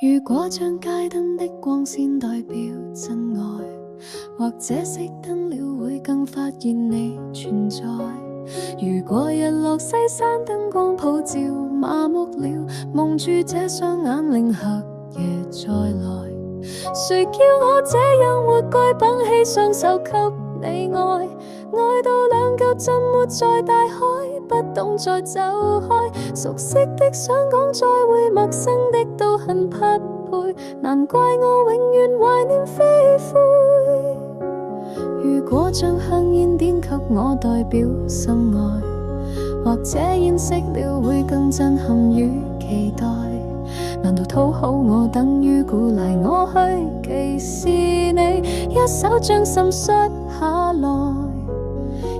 如果將街燈的光線代表真愛，或者熄燈了會更發現你存在。如果日落西山燈光普照，麻木了蒙住這雙眼令黑夜再來。誰叫我這樣活該繃起雙手給你愛，愛到兩腳浸沒在大海，不懂再走開。熟悉的想講再會，陌生的都很匹配，難怪我永遠懷念飛灰。如果將香煙點給我代表心愛，或者煙熄了會更震撼與期待。難道討好我等於鼓勵我去歧視你，一手將心摔下來，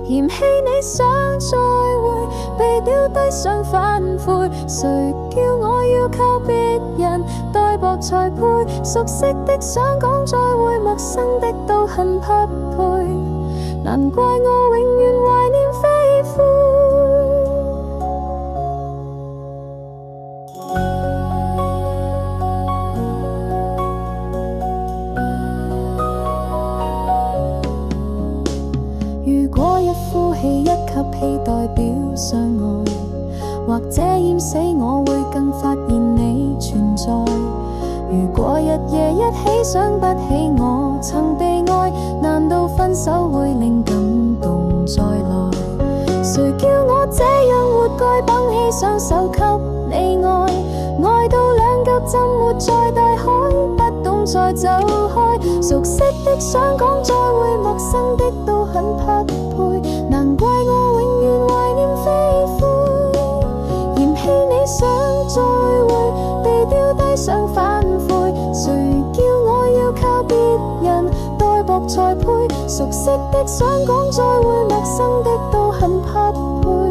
嫌棄你想再會，被丟低想反悔。誰叫我要靠別人代薄才配？熟悉的想講再會，陌生的都很匹配，難怪我永遠懷念飛灰。如果一呼氣一吸氣代表相愛，或者淹死我會更發現你存在。如果日夜一起想不起我曾被愛，難道分手會令感動再來？誰叫我這樣活該繃起雙手給你愛，愛到兩腳浸沒在大海，不懂再走開。熟悉的想講再會，陌生的都很匹配，難怪我永遠懷念飛灰。嫌棄你想再會，被丟低想反悔。誰叫我要靠別人代薄才配？熟悉的想講再會，陌生的都很匹配。